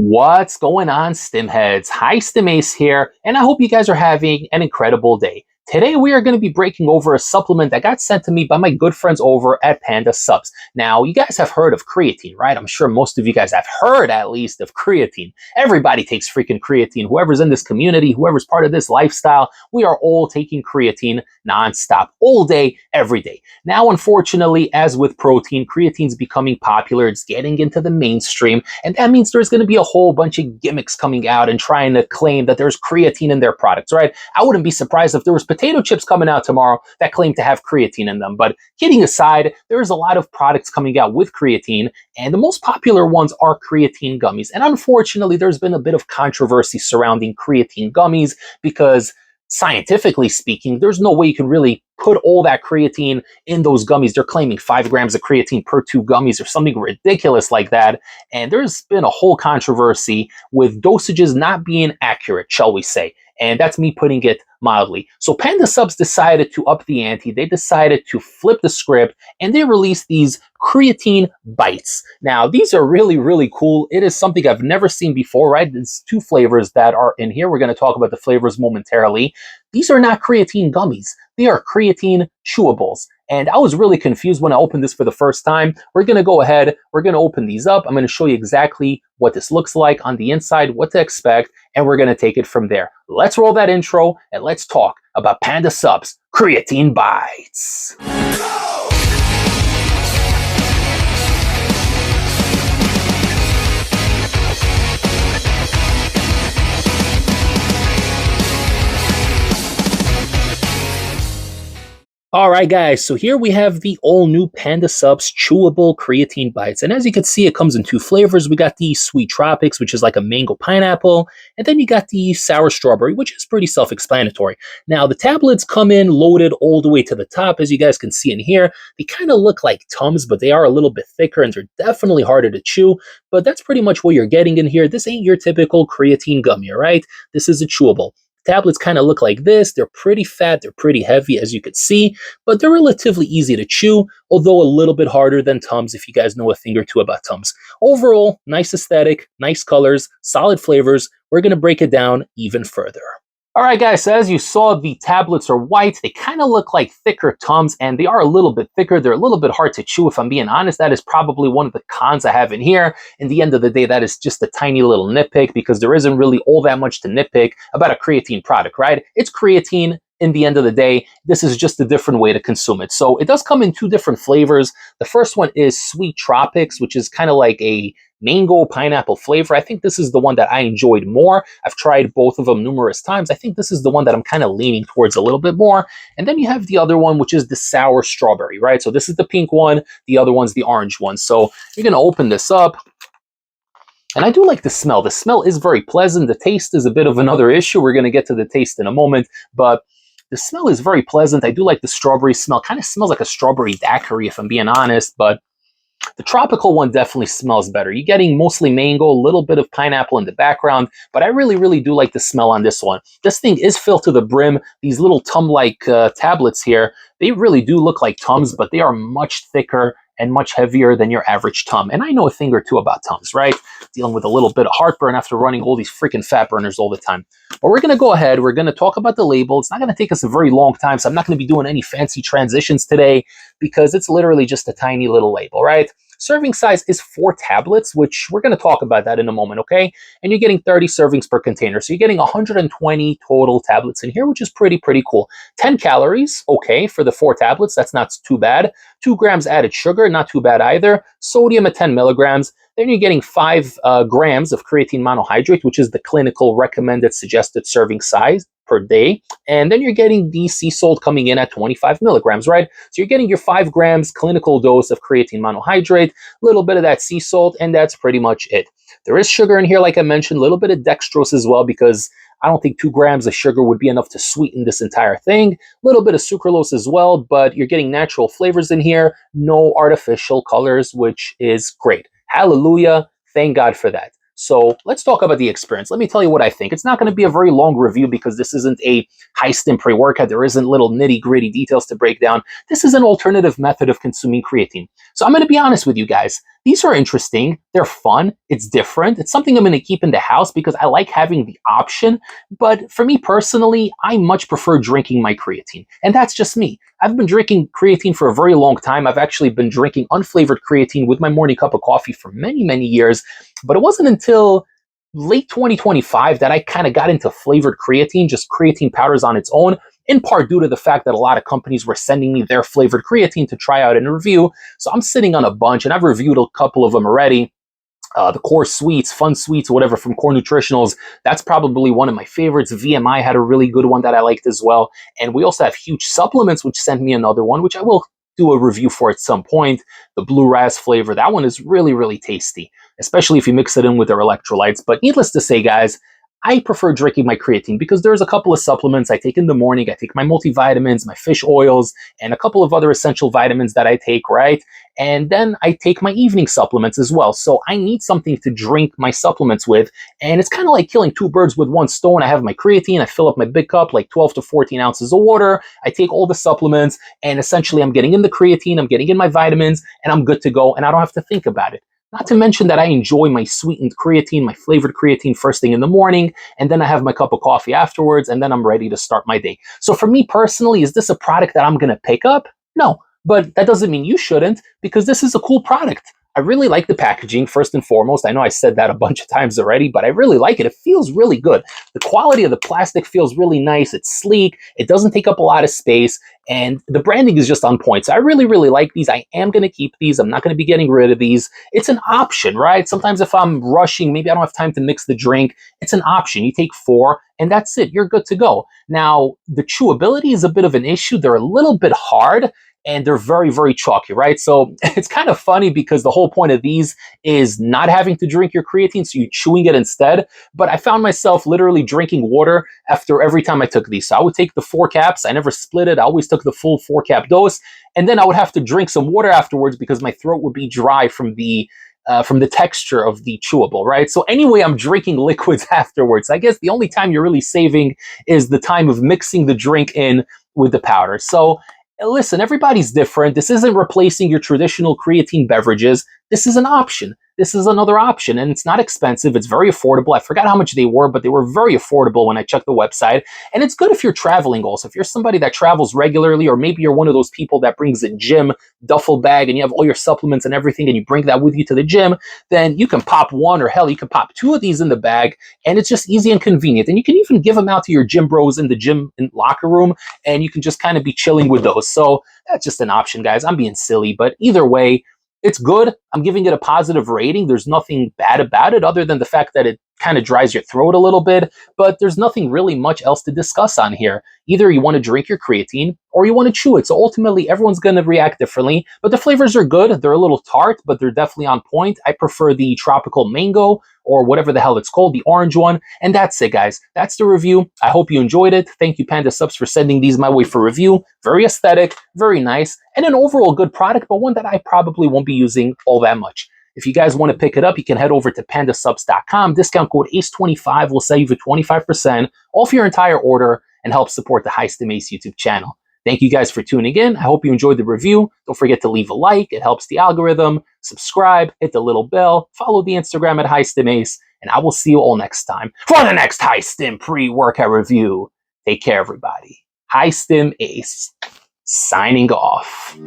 What's going on, Stim Heads? Hi, Stim Ace here, and I hope you guys are having an incredible day. Today we are going to be breaking over a supplement that got sent to me by my good friends over at Panda Supps. Now, you guys have heard of creatine, right? I'm sure most of you guys have heard at least of creatine. Everybody takes freaking creatine. Whoever's in this community, whoever's part of this lifestyle, we are all taking creatine nonstop, all day, every day. Now, unfortunately, as with protein, creatine's becoming popular. It's getting into the mainstream, and that means there's going to be a whole bunch of gimmicks coming out and trying to claim that there's creatine in their products, right? I wouldn't be surprised if there was potato chips coming out tomorrow that claim to have creatine in them. But kidding aside, there's a lot of products coming out with creatine, and the most popular ones are creatine gummies. And unfortunately, there's been a bit of controversy surrounding creatine gummies because scientifically speaking, there's no way you can really put all that creatine in those gummies. They're claiming 5 grams of creatine per 2 gummies or something ridiculous like that. And there's been a whole controversy with dosages not being accurate, shall we say. And that's me putting it mildly. So Panda Supps decided to up the ante. They decided to flip the script, and they released these creatine bites. Now, these are really, really cool. It is something I've never seen before, right? There's 2 flavors that are in here. We're going to talk about the flavors momentarily. These are not creatine gummies. They are creatine chewables. And I was really confused when I opened this for the first time. We're going to go ahead. We're going to open these up. I'm going to show you exactly what this looks like on the inside, what to expect, and we're going to take it from there. Let's roll that intro and let's talk about Panda Supps Creatine Bites. All right, guys, so here we have the all-new Panda Supps Chewable Creatine Bites. And as you can see, it comes in 2 flavors. We got the Sweet Tropics, which is like a mango pineapple, and then you got the Sour Strawberry, which is pretty self-explanatory. Now, the tablets come in loaded all the way to the top, as you guys can see in here. They kind of look like Tums, but they are a little bit thicker, and they're definitely harder to chew. But that's pretty much what you're getting in here. This ain't your typical creatine gummy, all right? This is a chewable. Tablets kind of look like this. They're pretty fat, they're pretty heavy, as you could see, but they're relatively easy to chew, although a little bit harder than Tums if you guys know a thing or two about Tums. Overall, nice aesthetic, nice colors, solid flavors. We're going to break it down even further. All right, guys, so as you saw, the tablets are white. They kind of look like thicker Tums, and they are a little bit thicker. They're a little bit hard to chew, if I'm being honest. That is probably one of the cons I have in here. In the end of the day, that is just a tiny little nitpick because there isn't really all that much to nitpick about a creatine product, right? It's creatine. In the end of the day, this is just a different way to consume it. So it does come in 2 different flavors. The first one is Sweet Tropics, which is kind of like a mango pineapple flavor. I think this is the one that I enjoyed more. I've tried both of them numerous times. I think this is the one that I'm kind of leaning towards a little bit more. And then you have the other one, which is the Sour Strawberry, right? So this is the pink one. The other one's the orange one. So you're going to open this up. And I do like the smell. The smell is very pleasant. The taste is a bit of another issue. We're going to get to the taste in a moment. But the smell is very pleasant. I do like the strawberry smell. Kind of smells like a strawberry daiquiri, if I'm being honest, but the tropical one definitely smells better. You're getting mostly mango, a little bit of pineapple in the background, but I really, really do like the smell on this one. This thing is filled to the brim. These little Tum-like tablets here, they really do look like Tums, but they are much thicker and much heavier than your average Tum. And I know a thing or two about Tums, right? Dealing with a little bit of heartburn after running all these freaking fat burners all the time. But we're going to go ahead. We're going to talk about the label. It's not going to take us a very long time, so I'm not going to be doing any fancy transitions today because it's literally just a tiny little label, right? Serving size is 4 tablets, which we're going to talk about that in a moment, okay? And you're getting 30 servings per container. So you're getting 120 total tablets in here, which is pretty cool. 10 calories, okay, for the 4 tablets. That's not too bad. 2 grams added sugar, not too bad either. Sodium at 10 milligrams. Then you're getting 5 grams of creatine monohydrate, which is the clinical recommended suggested serving size per day. And then you're getting the sea salt coming in at 25 milligrams, right? So you're getting your 5 grams clinical dose of creatine monohydrate, a little bit of that sea salt, and that's pretty much it. There is sugar in here, like I mentioned, a little bit of dextrose as well, because I don't think 2 grams of sugar would be enough to sweeten this entire thing. A little bit of sucralose as well, but you're getting natural flavors in here, no artificial colors, which is great. Hallelujah. Thank God for that. So let's talk about the experience. Let me tell you what I think. It's not going to be a very long review because this isn't a high stim pre-workout. There isn't little nitty-gritty details to break down. This is an alternative method of consuming creatine. So I'm going to be honest with you guys. these are interesting. They're fun. It's different. It's something I'm going to keep in the house because I like having the option. But for me personally, I much prefer drinking my creatine. And that's just me. I've been drinking creatine for a very long time. I've actually been drinking unflavored creatine with my morning cup of coffee for many, many years. But it wasn't until late 2025 that I kind of got into flavored creatine, just creatine powders on its own, in part due to the fact that a lot of companies were sending me their flavored creatine to try out and review. So I'm sitting on a bunch, and I've reviewed a couple of them already. The Core Sweets, Fun Sweets, whatever from Core Nutritionals. That's probably one of my favorites. VMI had a really good one that I liked as well. And we also have Huge Supplements, which sent me another one, which I will do a review for at some point. The Blue Raz flavor, that one is really, really tasty, especially if you mix it in with their electrolytes. But needless to say, guys, I prefer drinking my creatine because there's a couple of supplements I take in the morning. I take my multivitamins, my fish oils, and a couple of other essential vitamins that I take, right? And then I take my evening supplements as well. So I need something to drink my supplements with. And it's kind of like killing two birds with one stone. I have my creatine, I fill up my big cup, like 12 to 14 ounces of water. I take all the supplements, and essentially I'm getting in the creatine, I'm getting in my vitamins, and I'm good to go. And I don't have to think about it. Not to mention that I enjoy my sweetened creatine, my flavored creatine first thing in the morning, and then I have my cup of coffee afterwards, and then I'm ready to start my day. So for me personally, is this a product that I'm going to pick up? No, but that doesn't mean you shouldn't, because this is a cool product. I really like the packaging, first and foremost. I know I said that a bunch of times already, but I really like it. It feels really good. The quality of the plastic feels really nice. It's sleek. It doesn't take up a lot of space. And the branding is just on point. So I really, really like these. I am going to keep these. I'm not going to be getting rid of these. It's an option, right? Sometimes if I'm rushing, maybe I don't have time to mix the drink. It's an option. You take 4 and that's it. You're good to go. Now, the chewability is a bit of an issue. They're a little bit hard, and they're very, very chalky, right? So it's kind of funny because the whole point of these is not having to drink your creatine, so you're chewing it instead. But I found myself literally drinking water after every time I took these. So I would take the 4 caps. I never split it. I always took the full 4-cap dose. And then I would have to drink some water afterwards because my throat would be dry from the texture of the chewable, right? So anyway, I'm drinking liquids afterwards. I guess the only time you're really saving is the time of mixing the drink in with the powder. So listen, everybody's different. This isn't replacing your traditional creatine beverages. This is an option. This is another option, and it's not expensive. It's very affordable. I forgot how much they were, but they were very affordable when I checked the website. And it's good if you're traveling also. If you're somebody that travels regularly, or maybe you're one of those people that brings a gym duffel bag and you have all your supplements and everything, and you bring that with you to the gym, then you can pop 1, or hell, you can pop 2 of these in the bag, and it's just easy and convenient. And you can even give them out to your gym bros in the gym locker room, and you can just kind of be chilling with those. So that's just an option, guys. I'm being silly, but either way, it's good. I'm giving it a positive rating. There's nothing bad about it other than the fact that it kind of dries your throat a little bit, but there's nothing really much else to discuss on here. Either you want to drink your creatine or you want to chew it. So ultimately, everyone's going to react differently, but the flavors are good. They're a little tart, but they're definitely on point. I prefer the tropical mango, or whatever the hell it's called, the orange one. And that's it, guys. That's the review. I hope you enjoyed it. Thank you, Panda Supps, for sending these my way for review. Very aesthetic, very nice, and an overall good product, but one that I probably won't be using all that much. If you guys want to pick it up, you can head over to pandasupps.com. Discount code ACE25 will save you 25% off your entire order and help support the Stim Ace YouTube channel. Thank you guys for tuning in. I hope you enjoyed the review. Don't forget to leave a like. It helps the algorithm. Subscribe, hit the little bell, follow the Instagram at Stim Ace, and I will see you all next time for the next High Stim pre-workout review. Take care, everybody. Stim Ace, signing off.